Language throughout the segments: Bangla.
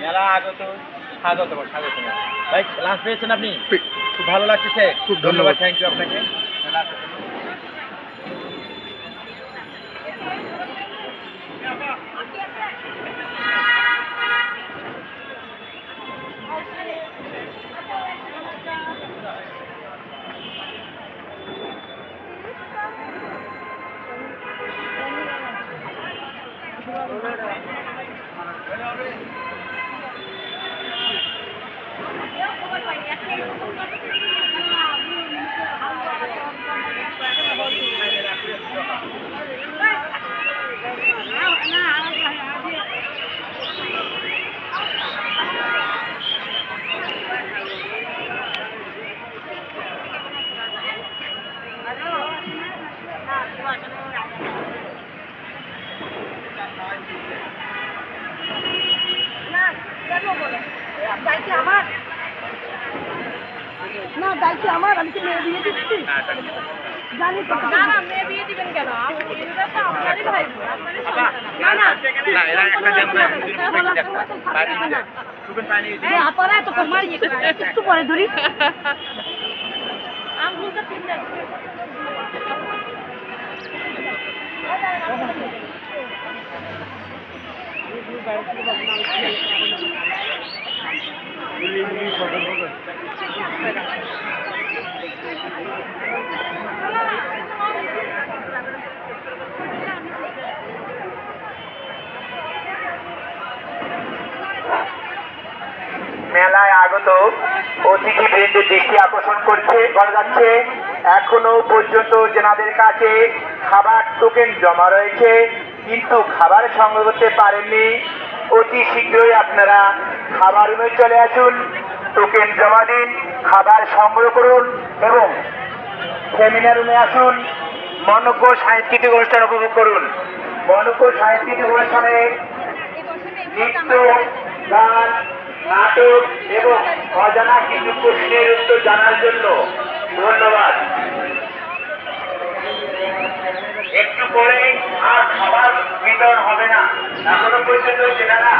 মেলা আগত স্বাগত স্বাগত ভাই, লাঞ্চ পেয়েছেন আপনি? খুব ভালো লাগতেছে, খুব ধন্যবাদ, থ্যাংক ইউ আপনাকে। না দায়িত্ব আমার, আমি কি মেয়ে বিয়ে দিচ্ছি জানি তো। না না, মেয়ে বিয়ে দিবেন কেন? আপনারই ভাই, আপনারা এত কমাই একটু পরে ধরি আঙ্গুলটা তিনটা মেলায় আগত অতিথিবৃন্দের দৃষ্টি আকর্ষণ করা যাচ্ছে। এখনো পর্যন্ত যেনাদের কাছে খাবার টোকেন জমা রয়েছে কিন্তু খাবার সংগ্রহ করতে পারেননি, অতি শীঘ্রই আপনারা খাবার রুমে চলে আসুন, টোকেন জমা দিন, খাবার সংগ্রহ করুন এবং সেমিনার রুমে আসুন, মনোজ্ঞ সাংস্কৃতিক অনুষ্ঠান উপভোগ করুন। মনোজ্ঞ সাংস্কৃতিক অনুষ্ঠানে নৃত্য, গান, নাটক এবং অজানা কিছু প্রশ্নের উত্তর জানার জন্য ধন্যবাদ। একটু পরে আর খাবার বিতরণ হবে না, এখনো পর্যন্ত যেনারা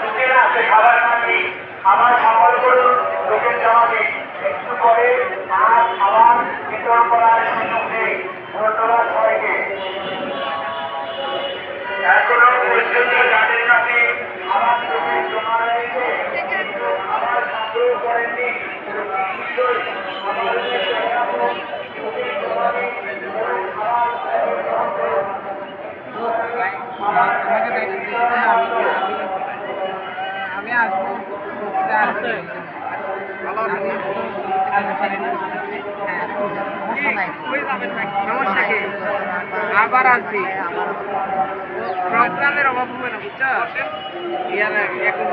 টোকেন আছে খাবার খাননি, খাবার সংগ্রহ করুন, টোকেন জমা দিন। একটু পরে আর খাবার বিতরণ করার সুযোগ নেই। ধন্যবাদ সবাইকে। এখনো পর্যন্ত যাদের কাছে খাবার টোকেন জমা রয়েছে কিন্তু খাবার সংগ্রহ করেননি, আমি আসবো সমস্যা কি আবার আসবি, প্রোগ্রামের অভাব হবে না বুঝছো। ইয়ার এখন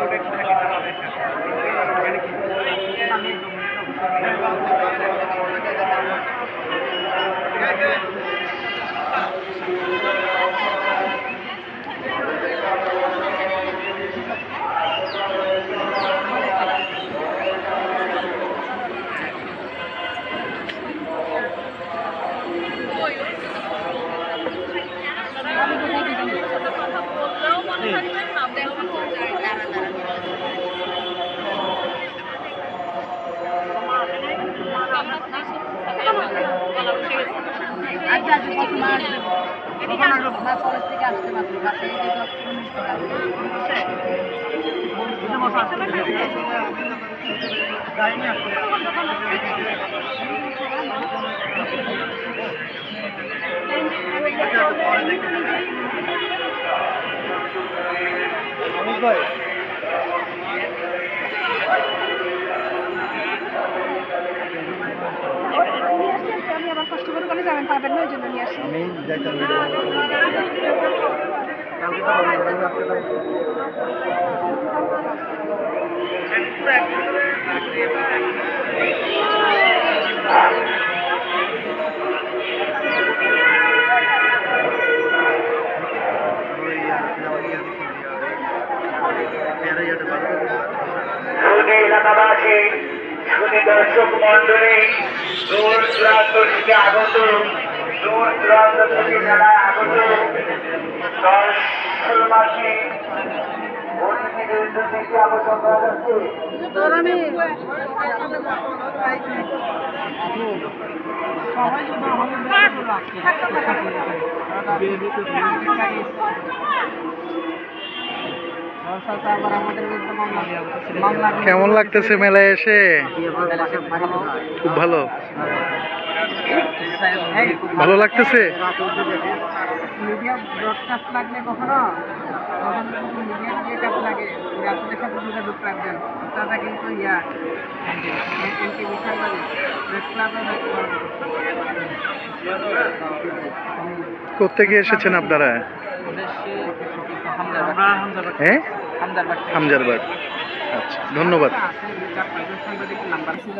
আমি আবার কষ্ট করে কলেজ যাবেন পাবেন না ওই জন্য নিয়ে আসি। সুদী এলাকাবাসী, সুদী দর্শক মন্ডলী, দূর দূরান্ত থেকে আগত, দূর দূরান্ত থেকে মেলায় আগত দর্শকবাসী অতিথিদের দৃষ্টি আকর্ষণ করা যাচ্ছে। কেমন লাগতেছে মেলায় এসে? খুব ভালো, ভালো লাগতেছে। মিডিয়া ব্রডকাস্ট লাগলে কখনো মিডিয়া দিয়ে কাজ লাগে আপনাদের সাথে যোগাযোগ রাখবেন। তারা কিন্তু এমপি বিষয়বাদী প্রেস ক্লাবে কোত্থেকে এসেছেন আপনারা? হ্যাঁ, হামজারবাগ। আচ্ছা, ধন্যবাদ। সাংবাদিক নাম্বার ছিল